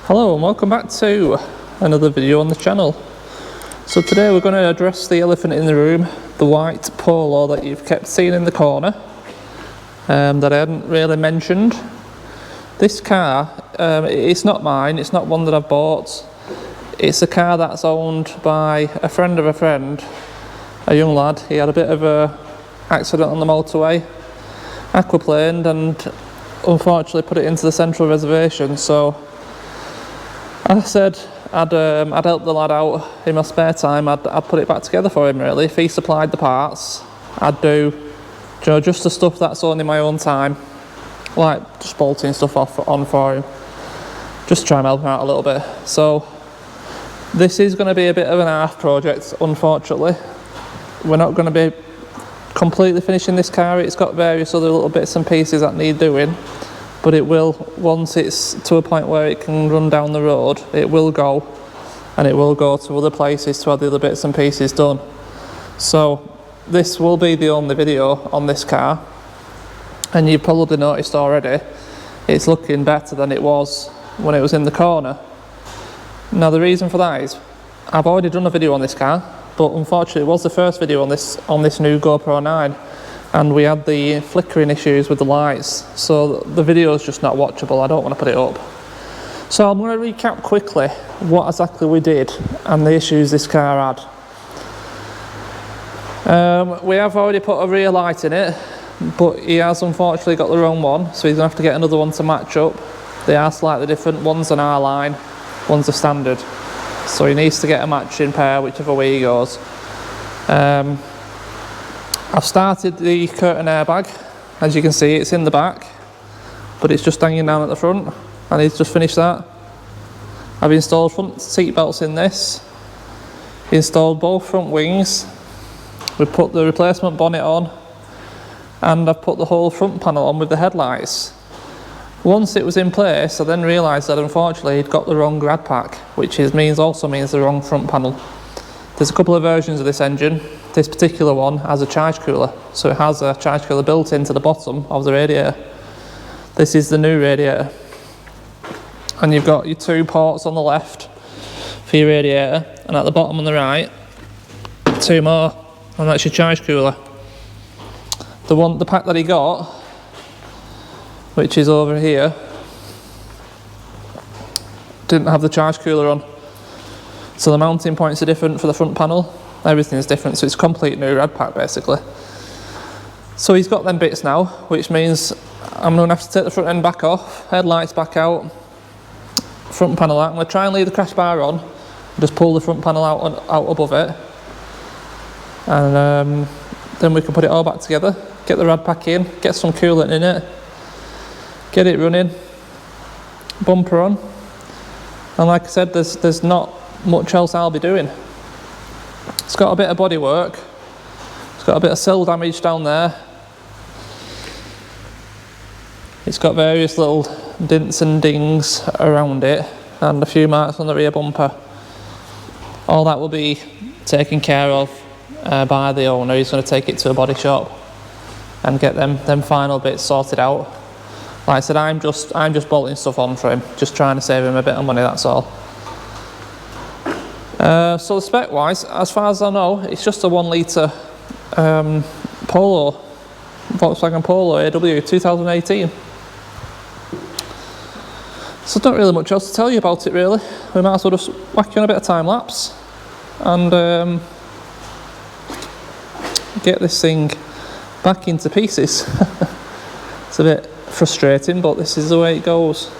Hello and welcome back to another video on the channel. So today we're going to address the elephant in the room, the white Polo that you've kept seeing in the corner, that I hadn't really mentioned. This car, it's not mine, it's not one that I've bought. It's a car that's owned by a friend of a friend, a young lad. He had a bit of a accident on the motorway, aquaplaned, and unfortunately put it into the central reservation. So I said I'd help the lad out in my spare time. I'd put it back together for him really. If he supplied the parts, I'd do, just the stuff that's on in my own time, like just bolting stuff on for him. Just try and help him out a little bit. So this is going to be a bit of an half project, unfortunately. We're not going to be completely finishing this car. It's got various other little bits and pieces that need doing. But it will, once it's to a point where it can run down the road, it will go, and it will go to other places to have the other bits and pieces done. So this will be the only video on this car, and you've probably noticed already it's looking better than it was when it was in the corner. Now the reason for that is I've already done a video on this car, but unfortunately it was the first video on this new GoPro 9. And we had the flickering issues with the lights, so the video is just not watchable. I don't want to put it up. So I'm going to recap quickly what exactly we did and the issues this car had. We have already put a rear light in it, but he has unfortunately got the wrong one, so he's going to have to get another one to match up. They are slightly different. One's an R line, one's a standard, so he needs to get a matching pair whichever way he goes. I've started the curtain airbag. As you can see, it's in the back, but it's just hanging down at the front. I need to just finish that. I've installed front seat belts in this, installed both front wings, we've put the replacement bonnet on, and I've put the whole front panel on with the headlights. Once it was in place, I then realised that unfortunately he'd got the wrong grad pack, which also means the wrong front panel. There's a couple of versions of this engine. This particular one has a charge cooler, so it has a charge cooler built into the bottom of the radiator. This is the new radiator, and you've got your two ports on the left for your radiator, and at the bottom on the right, two more, and that's your charge cooler. The pack that he got, which is over here, didn't have the charge cooler on. So the mounting points are different for the front panel. Everything is different, so it's a complete new rad pack basically. So he's got them bits now, which means I'm going to have to take the front end back off, headlights back out, front panel out. I'm going to try and leave the crash bar on, just pull the front panel out above it, and then we can put it all back together, get the rad pack in, get some coolant in it, get it running, bumper on, and like I said, there's not much else I'll be doing. It's got a bit of body work, it's got a bit of sill damage down there, it's got various little dints and dings around it, and a few marks on the rear bumper. All that will be taken care of by the owner. He's going to take it to a body shop and get them final bits sorted out. Like I said, I'm just bolting stuff on for him, just trying to save him a bit of money, that's all. So the spec wise, as far as I know, it's just a 1 litre Polo, Volkswagen Polo AW 2018. So not really much else to tell you about it really. We might as well just whack you on a bit of time lapse and get this thing back into pieces. It's a bit frustrating, but this is the way it goes.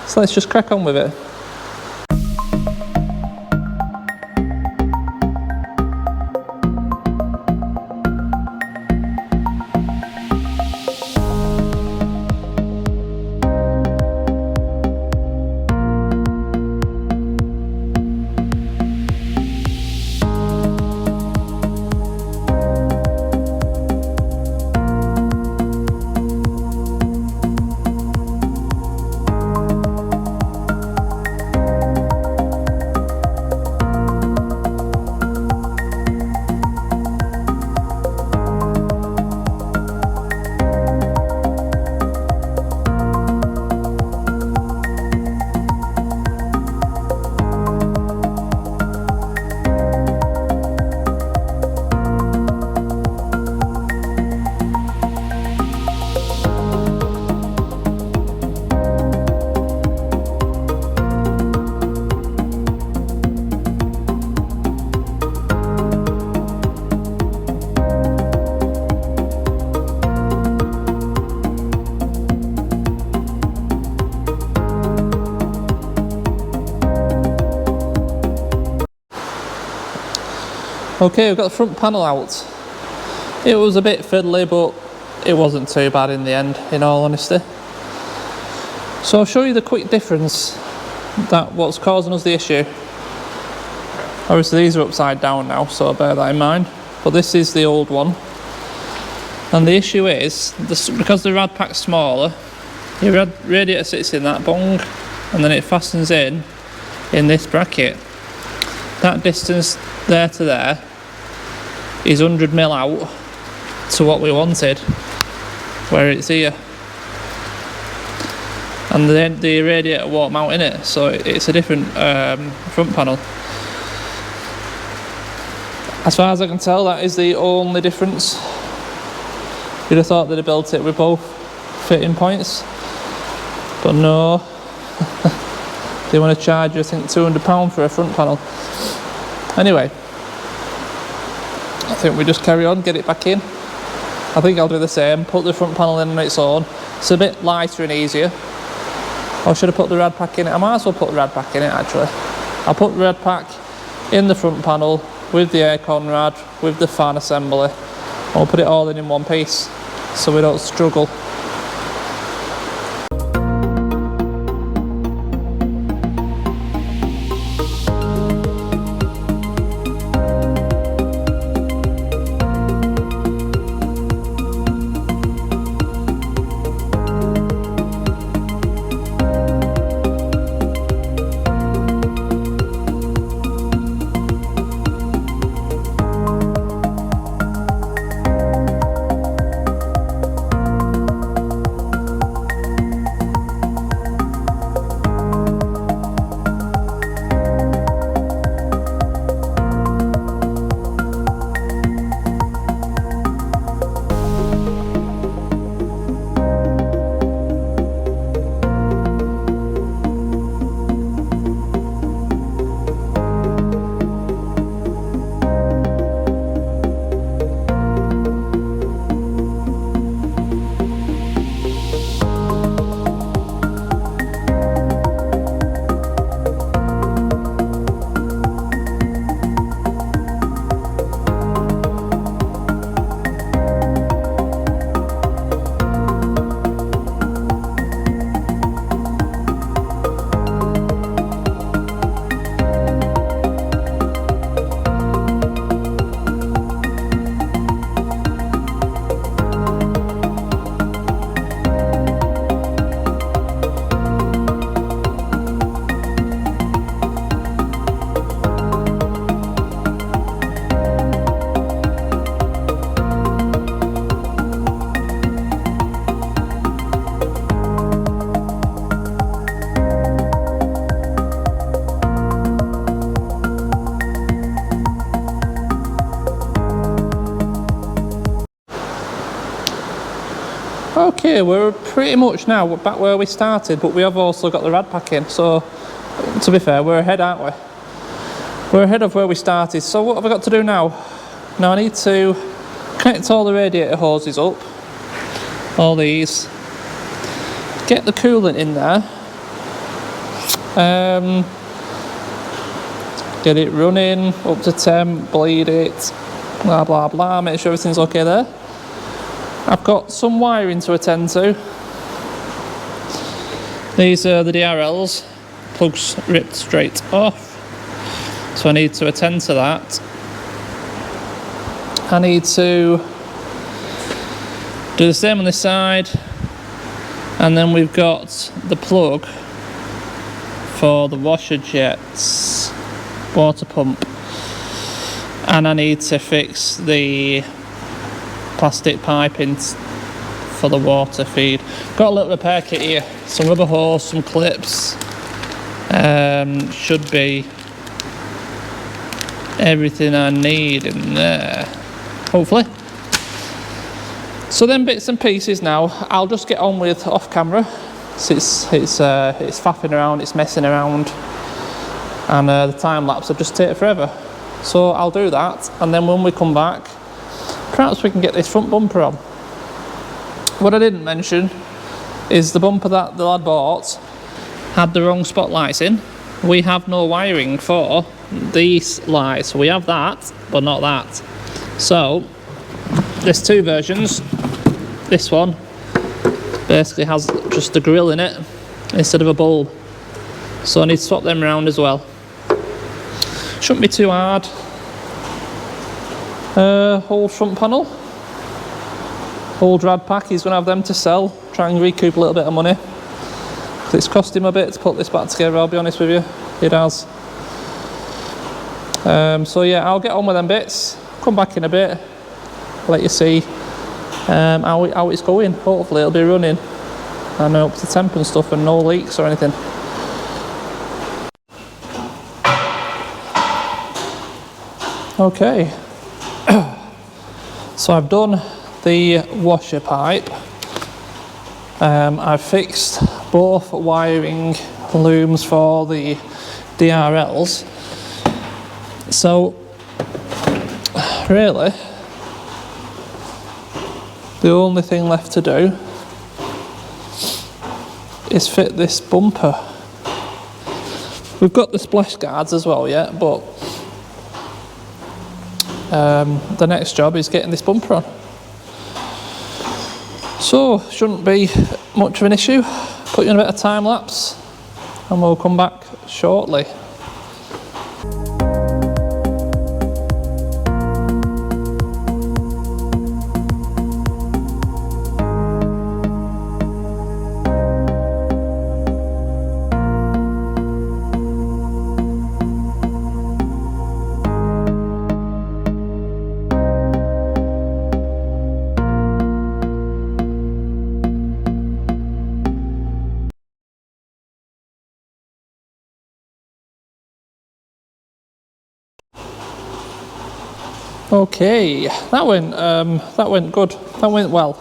So let's just crack on with it. Okay, we've got the front panel out. It was a bit fiddly, but it wasn't too bad in the end, in all honesty. So I'll show you the quick difference, that what's causing us the issue. Obviously these are upside down now, so bear that in mind. But this is the old one. And the issue is, because the rad pack's smaller, your radiator sits in that bung, and then it fastens in this bracket. That distance there to there is 100mm out to what we wanted, where it's here. And then the radiator won't mount in it, so it's a different front panel. As far as I can tell, that is the only difference. You'd have thought they'd have built it with both fitting points, but no. They want to charge you, I think, £200 for a front panel. Anyway, I think we just carry on, get it back in. I think I'll do the same, put the front panel in on its own. It's a bit lighter and easier. Or should I put the rad pack in it? I might as well put the rad pack in it, actually. I'll put the rad pack in the front panel with the aircon rad, with the fan assembly. And we'll put it all in one piece so we don't struggle. Okay, we're pretty much now back where we started, but we have also got the rad pack in, so to be fair, we're ahead, aren't we? We're ahead of where we started. So what have I got to do now? Now I need to connect all the radiator hoses up, all these, get the coolant in there, get it running up to temp, bleed it, blah blah blah, make sure everything's okay there. I've got some wiring to attend to. These are the DRLs, plugs ripped straight off, so I need to attend to that. I need to do the same on this side, and then we've got the plug for the washer jets water pump, and I need to fix the plastic piping for the water feed. Got a little repair kit here, some rubber hose, some clips, should be everything I need in there, hopefully. So then bits and pieces now, I'll just get on with off camera. So it's faffing around, it's messing around, and the time lapse will just take forever. So I'll do that, and then when we come back, perhaps we can get this front bumper on. What I didn't mention is the bumper that the lad bought had the wrong spotlights in. we have no wiring for these lights. We have that, but not that. So there's two versions. This one basically has just a grill in it instead of a bulb, so I need to swap them around as well. Shouldn't be too hard. Whole front panel, old rad pack, he's going to have them to sell, try and recoup a little bit of money. It's cost him a bit to put this back together, I'll be honest with you, it has. So yeah, I'll get on with them bits, come back in a bit, let you see how it's going. Hopefully it'll be running and up to temp and stuff and no leaks or anything. Okay, so I've done the washer pipe. I've fixed both wiring looms for the DRLs. So really the only thing left to do is fit this bumper. We've got the splash guards as well yet, but the next job is getting this bumper on. So shouldn't be much of an issue. Put you in a bit of time lapse and we'll come back shortly. Okay, that went good. That went well.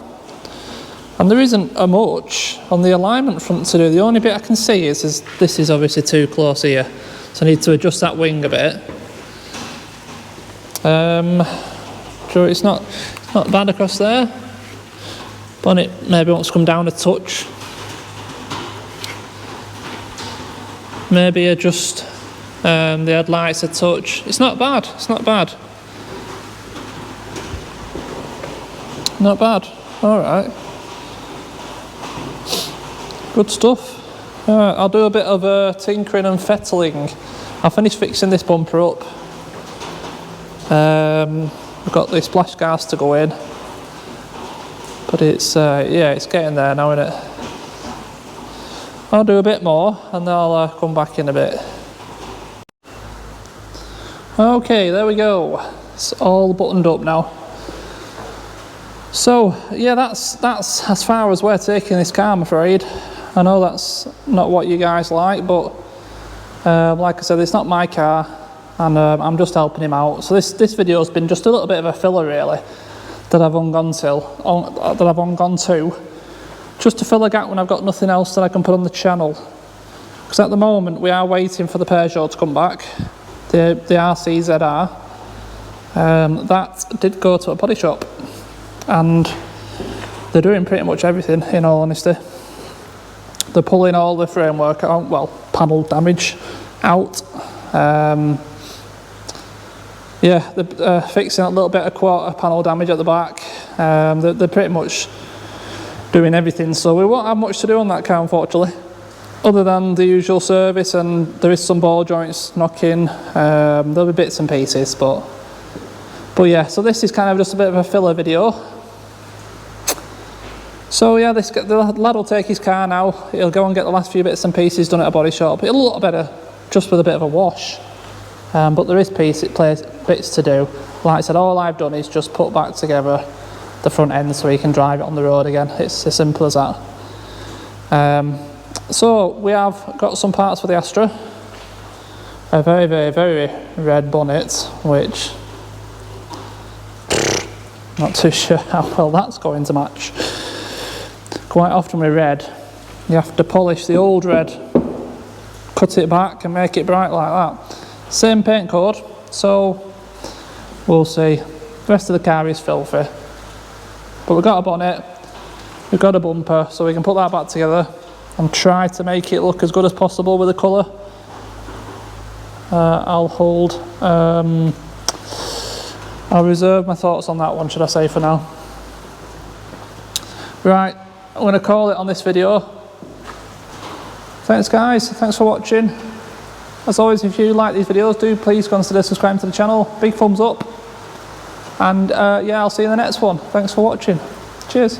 And there isn't a much on the alignment front to do. The only bit I can see is this is obviously too close here, so I need to adjust that wing a bit. Sure, it's not bad across there. Bonnet maybe wants to come down a touch. Maybe adjust the headlights a touch. It's not bad. It's not bad. Not bad. All right. Good stuff. I'll do a bit of tinkering and fettling. I'll finish fixing this bumper up. We've got the splash guards to go in, but it's yeah, it's getting there now, isn't it? I'll do a bit more and then I'll come back in a bit. Okay, there we go. It's all buttoned up now. So yeah, that's as far as we're taking this car, I'm afraid. I know that's not what you guys like, but like I said, it's not my car, and I'm just helping him out. So this video has been just a little bit of a filler, really, that I've gone to, just to fill a gap when I've got nothing else that I can put on the channel. Because at the moment we are waiting for the Peugeot to come back, the rcz-R. That did go to a body shop, and they're doing pretty much everything, in all honesty. They're pulling all the framework out, well, panel damage out. Yeah, they're fixing a little bit of quarter panel damage at the back. They're pretty much doing everything, so we won't have much to do on that car, unfortunately, other than the usual service, and there is some ball joints knocking. There'll be bits and pieces, but yeah, so this is kind of just a bit of a filler video. So yeah, the lad will take his car now. He'll go and get the last few bits and pieces done at a body shop. It'll look better just with a bit of a wash, but there is bits to do. Like I said, all I've done is just put back together the front end so he can drive it on the road again. It's as simple as that. So we have got some parts for the Astra. A very, very, very red bonnet, which not too sure how well that's going to match. Quite often with red, you have to polish the old red, cut it back and make it bright like that. Same paint code, so we'll see. The rest of the car is filthy, but we've got a bonnet, we've got a bumper, so we can put that back together and try to make it look as good as possible with the colour. I'll reserve my thoughts on that one, should I say, for now. Right, I'm going to call it on this video. Thanks guys, thanks for watching. As always, if you like these videos, do please consider subscribing to the channel. Big thumbs up. And yeah, I'll see you in the next one. Thanks for watching. Cheers.